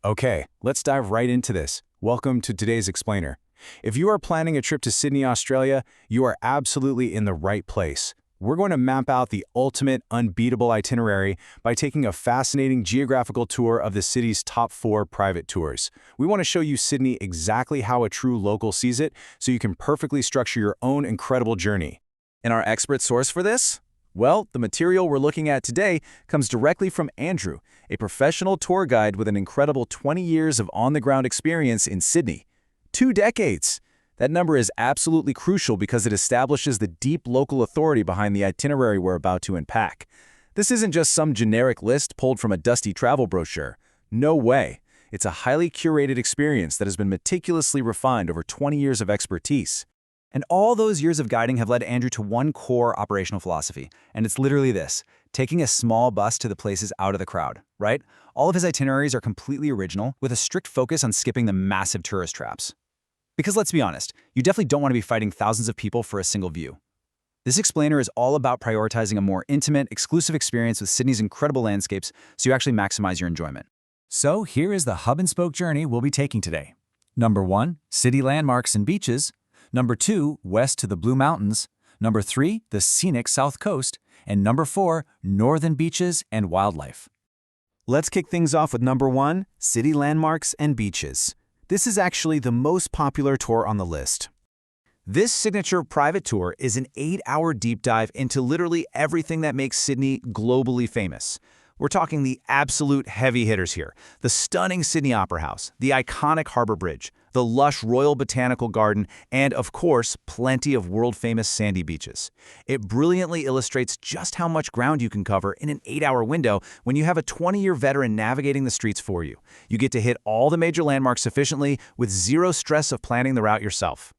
Okay, let's dive right into this. Welcome to today's explainer. If you are planning a trip to Sydney, Australia, you are absolutely in the right place. We're going to map out the ultimate, unbeatable itinerary by taking a fascinating geographical tour of the city's top 4 private tours. We want to show you Sydney exactly how a true local sees it, so you can perfectly structure your own incredible journey. And our expert source for this? Well, the material we're looking at today comes directly from Andrew, a professional tour guide with an incredible 20 years of on-the-ground experience in Sydney. 2 decades! That number is absolutely crucial because it establishes the deep local authority behind the itinerary we're about to unpack. This isn't just some generic list pulled from a dusty travel brochure. No way. It's a highly curated experience that has been meticulously refined over 20 years of expertise. And all those years of guiding have led Andrew to one core operational philosophy, and it's literally this: taking a small bus to the places out of the crowd, right? All of his itineraries are completely original, with a strict focus on skipping the massive tourist traps. Because let's be honest, you definitely don't want to be fighting thousands of people for a single view. This explainer is all about prioritizing a more intimate, exclusive experience with Sydney's incredible landscapes so you actually maximize your enjoyment. So here is the hub-and-spoke journey we'll be taking today. Number 1, city landmarks and beaches. Number 2, west to the Blue Mountains. Number 3, the scenic South Coast. And number 4, northern beaches and wildlife. Let's kick things off with number 1, city landmarks and beaches. This is actually the most popular tour on the list. This signature private tour is an 8-hour deep dive into literally everything that makes Sydney globally famous. We're talking the absolute heavy hitters here: the stunning Sydney Opera House, the iconic Harbour Bridge, the lush Royal Botanical Garden, and, of course, plenty of world-famous sandy beaches. It brilliantly illustrates just how much ground you can cover in an 8-hour window when you have a 20-year veteran navigating the streets for you. You get to hit all the major landmarks efficiently with zero stress of planning the route yourself.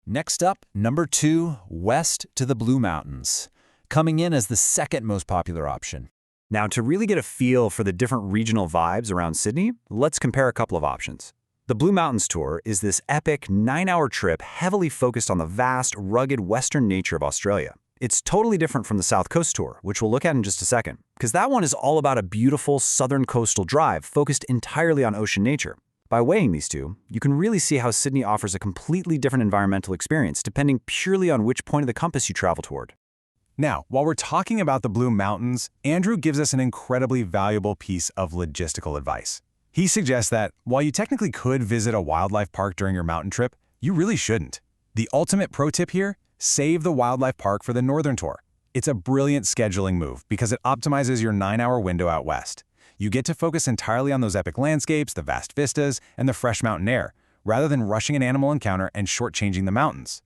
Next up, number 2, west to the Blue Mountains, coming in as the second most popular option. Now, to really get a feel for the different regional vibes around Sydney, let's compare a couple of options. The Blue Mountains Tour is this epic 9-hour trip heavily focused on the vast, rugged western nature of Australia. It's totally different from the South Coast Tour, which we'll look at in just a second, because that one is all about a beautiful southern coastal drive focused entirely on ocean nature. By weighing these two, you can really see how Sydney offers a completely different environmental experience depending purely on which point of the compass you travel toward. Now, while we're talking about the Blue Mountains, Andrew gives us an incredibly valuable piece of logistical advice. He suggests that while you technically could visit a wildlife park during your mountain trip, you really shouldn't. The ultimate pro tip here: save the wildlife park for the northern tour. It's a brilliant scheduling move because it optimizes your 9-hour window out west. You get to focus entirely on those epic landscapes, the vast vistas, and the fresh mountain air, rather than rushing an animal encounter and shortchanging the mountains.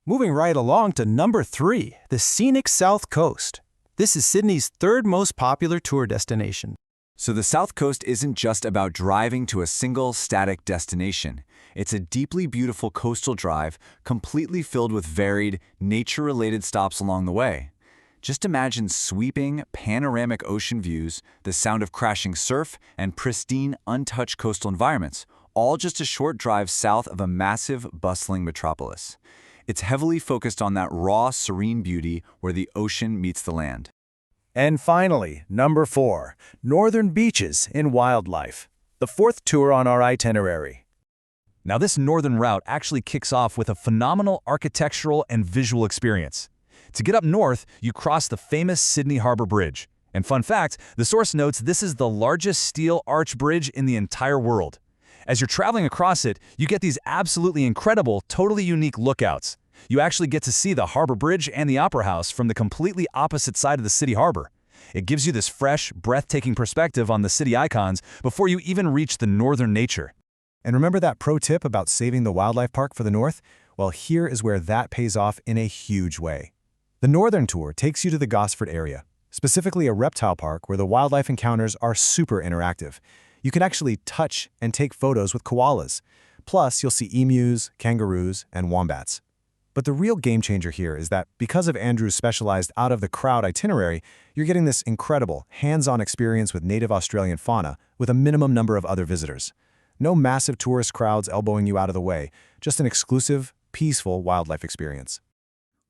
Moving right along to number 3, the scenic South Coast. This is Sydney's third most popular tour destination. So the South Coast isn't just about driving to a single static destination. It's a deeply beautiful coastal drive, completely filled with varied, nature-related stops along the way. Just imagine sweeping, panoramic ocean views, the sound of crashing surf, and pristine, untouched coastal environments, all just a short drive south of a massive, bustling metropolis. It's heavily focused on that raw, serene beauty where the ocean meets the land. And finally, number 4, northern beaches and wildlife, the fourth tour on our itinerary. Now, this northern route actually kicks off with a phenomenal architectural and visual experience. To get up north, you cross the famous Sydney Harbour Bridge. And fun fact, the source notes this is the largest steel arch bridge in the entire world. As you're traveling across it, you get these absolutely incredible, totally unique lookouts. You actually get to see the Harbour Bridge and the Opera House from the completely opposite side of the city harbor. It gives you this fresh, breathtaking perspective on the city icons before you even reach the northern nature. And remember that pro tip about saving the wildlife park for the north? Well, here is where that pays off in a huge way. The northern tour takes you to the Gosford area, specifically a reptile park where the wildlife encounters are super interactive. You can actually touch and take photos with koalas. Plus, you'll see emus, kangaroos, and wombats. But the real game changer here is that because of Andrew's specialized out-of-the-crowd itinerary, you're getting this incredible, hands-on experience with native Australian fauna with a minimum number of other visitors. No massive tourist crowds elbowing you out of the way, just an exclusive, peaceful wildlife experience.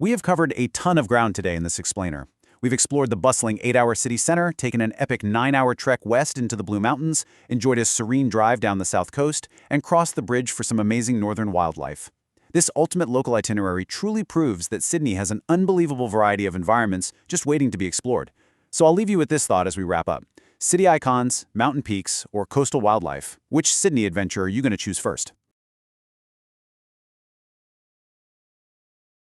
We have covered a ton of ground today in this explainer. We've explored the bustling 8-hour city center, taken an epic 9-hour trek west into the Blue Mountains, enjoyed a serene drive down the south coast, and crossed the bridge for some amazing northern wildlife. This ultimate local itinerary truly proves that Sydney has an unbelievable variety of environments just waiting to be explored. So I'll leave you with this thought as we wrap up. City icons, mountain peaks, or coastal wildlife, which Sydney adventure are you going to choose first?